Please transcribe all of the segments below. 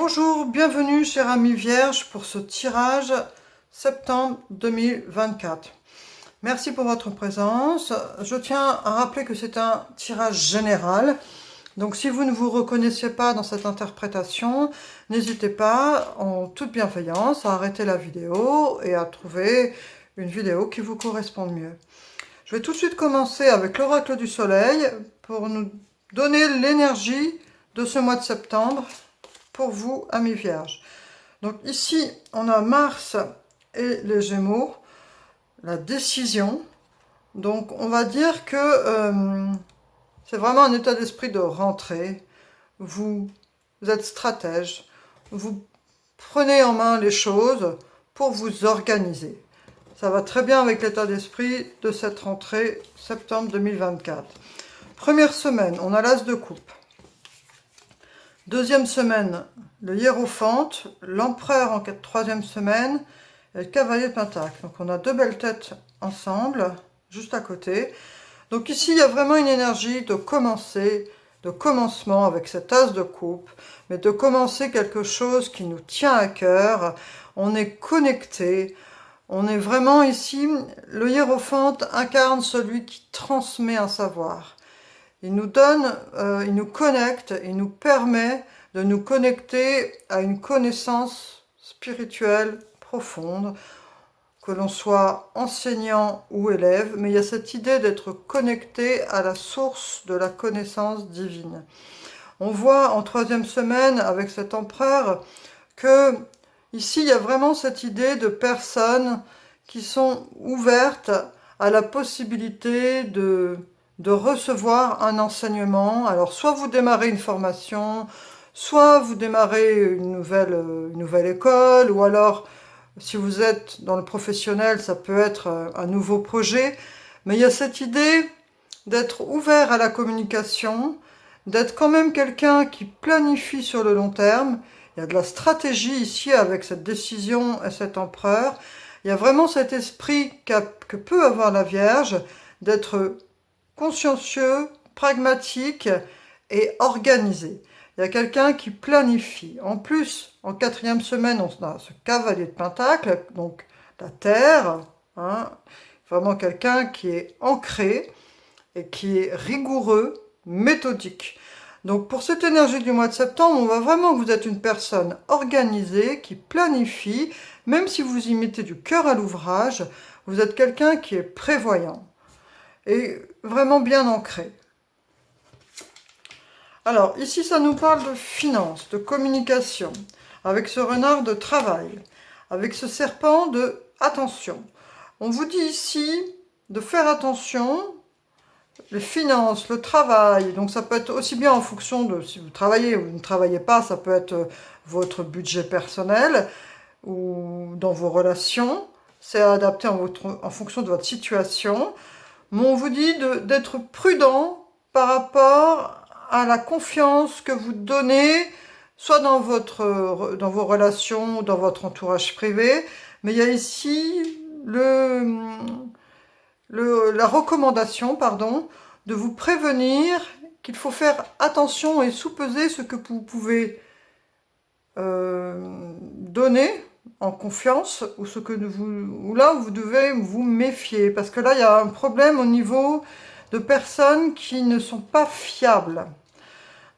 Bonjour, bienvenue chers amis vierges pour ce tirage septembre 2024. Merci pour votre présence. Je tiens à rappeler que c'est un tirage général. Donc si vous ne vous reconnaissez pas dans cette interprétation, n'hésitez pas en toute bienveillance à arrêter la vidéo et à trouver une vidéo qui vous corresponde mieux. Je vais tout de suite commencer avec l'oracle du soleil pour nous donner l'énergie de ce mois de septembre pour vous, amis vierges. Donc ici, on a Mars et les Gémeaux, la décision. Donc on va dire que c'est vraiment un état d'esprit de rentrée. Vous êtes stratège, vous prenez en main les choses pour vous organiser. Ça va très bien avec l'état d'esprit de cette rentrée septembre 2024. Première semaine, on a l'As de coupe. Deuxième semaine, le hiérophante, l'empereur en troisième semaine et le cavalier de pentacle. Donc on a deux belles têtes ensemble, juste à côté. Donc ici, il y a vraiment une énergie de commencer, de commencement avec cet as de coupe, mais de commencer quelque chose qui nous tient à cœur. On est connecté, on est vraiment ici, le hiérophante incarne celui qui transmet un savoir. Il nous donne, il nous connecte, il nous permet de nous connecter à une connaissance spirituelle profonde, que l'on soit enseignant ou élève, mais il y a cette idée d'être connecté à la source de la connaissance divine. On voit en troisième semaine avec cet empereur que ici il y a vraiment cette idée de personnes qui sont ouvertes à la possibilité de recevoir un enseignement. Alors soit vous démarrez une formation, soit vous démarrez une nouvelle école, ou alors si vous êtes dans le professionnel, ça peut être un nouveau projet. Mais il y a cette idée d'être ouvert à la communication, d'être quand même quelqu'un qui planifie sur le long terme. Il y a de la stratégie ici avec cette décision et cet empereur. Il y a vraiment cet esprit que peut avoir la Vierge d'être consciencieux, pragmatique et organisé. Il y a quelqu'un qui planifie. En plus, en quatrième semaine, on a ce cavalier de pentacle, donc la terre, hein, vraiment quelqu'un qui est ancré et qui est rigoureux, méthodique. Donc pour cette énergie du mois de septembre, on voit vraiment que vous êtes une personne organisée, qui planifie, même si vous y mettez du cœur à l'ouvrage, vous êtes quelqu'un qui est prévoyant et vraiment bien ancré. Alors, ici, ça nous parle de finances, de communication, avec ce renard de travail, avec ce serpent de attention. On vous dit ici de faire attention, les finances, le travail, donc ça peut être aussi bien en fonction de si vous travaillez ou vous ne travaillez pas, ça peut être votre budget personnel ou dans vos relations, c'est adapté en fonction de votre situation. Mais on vous dit d'être prudent par rapport à la confiance que vous donnez, soit dans vos relations ou dans votre entourage privé. Mais il y a ici la recommandation, de vous prévenir qu'il faut faire attention et sous-peser ce que vous pouvez donner en confiance ou là où vous devez vous méfier, parce que là il y a un problème au niveau de personnes qui ne sont pas fiables.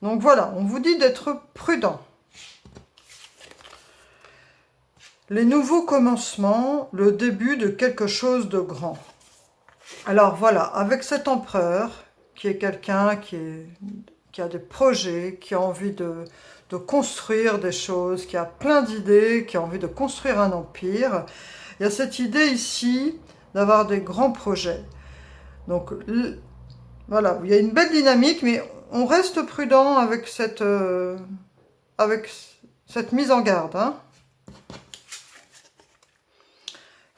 Donc voilà, on vous dit d'être prudent. Les nouveaux commencements, le début de quelque chose de grand. Alors voilà, avec cet empereur qui est quelqu'un qui a des projets, qui a envie de construire des choses, qui a plein d'idées, qui a envie de construire un empire. Il y a cette idée ici d'avoir des grands projets. Donc voilà, il y a une belle dynamique, mais on reste prudent avec cette mise en garde. Hein.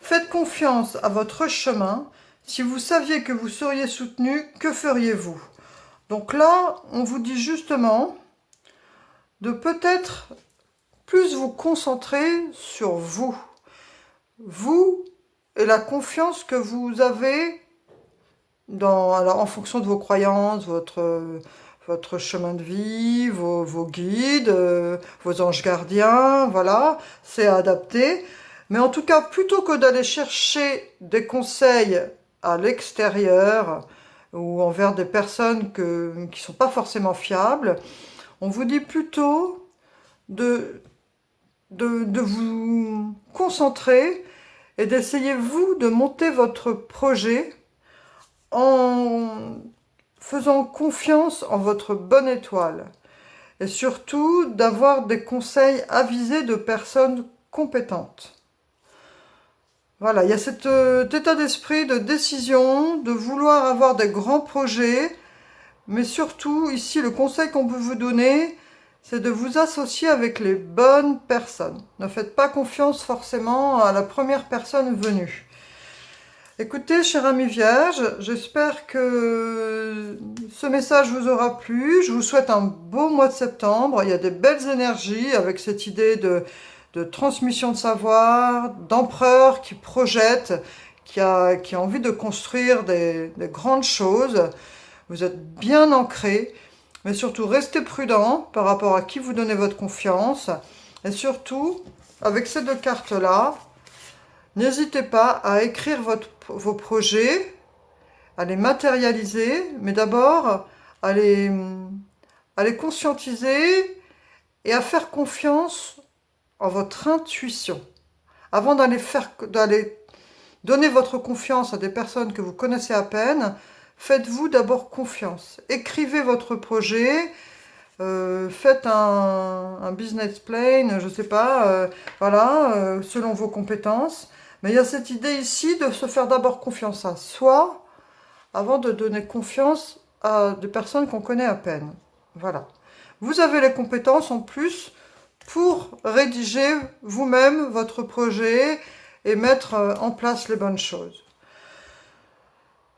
Faites confiance à votre chemin. Si vous saviez que vous seriez soutenu, que feriez-vous? Donc là, on vous dit justement de peut-être plus vous concentrer sur vous. Vous et la confiance que vous avez alors en fonction de vos croyances, votre chemin de vie, vos guides, vos anges gardiens, voilà, c'est adapté. Mais en tout cas, plutôt que d'aller chercher des conseils à l'extérieur ou envers des personnes qui ne sont pas forcément fiables, on vous dit plutôt de vous concentrer et d'essayer, vous, de monter votre projet en faisant confiance en votre bonne étoile. Et surtout, d'avoir des conseils avisés de personnes compétentes. Voilà, il y a cet état d'esprit de décision, de vouloir avoir des grands projets, mais surtout, ici, le conseil qu'on peut vous donner, c'est de vous associer avec les bonnes personnes. Ne faites pas confiance forcément à la première personne venue. Écoutez, cher ami Vierge, j'espère que ce message vous aura plu. Je vous souhaite un beau mois de septembre. Il y a des belles énergies avec cette idée de transmission de savoir, d'empereur qui projette, qui a envie de construire des grandes choses. Vous êtes bien ancré, mais surtout restez prudent par rapport à qui vous donnez votre confiance. Et surtout, avec ces deux cartes-là, n'hésitez pas à écrire vos projets, à les matérialiser, mais d'abord à les conscientiser et à faire confiance en votre intuition. Avant d'aller donner votre confiance à des personnes que vous connaissez à peine, faites-vous d'abord confiance. Écrivez votre projet, faites un business plan, je ne sais pas, voilà, selon vos compétences. Mais il y a cette idée ici de se faire d'abord confiance à soi, avant de donner confiance à des personnes qu'on connaît à peine. Voilà. Vous avez les compétences en plus pour rédiger vous-même votre projet et mettre en place les bonnes choses.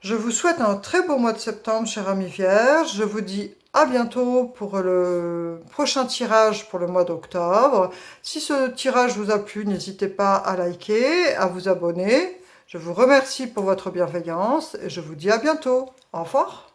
Je vous souhaite un très beau mois de septembre, cher ami Vierge. Je vous dis à bientôt pour le prochain tirage pour le mois d'octobre. Si ce tirage vous a plu, n'hésitez pas à liker, à vous abonner. Je vous remercie pour votre bienveillance et je vous dis à bientôt. Au revoir.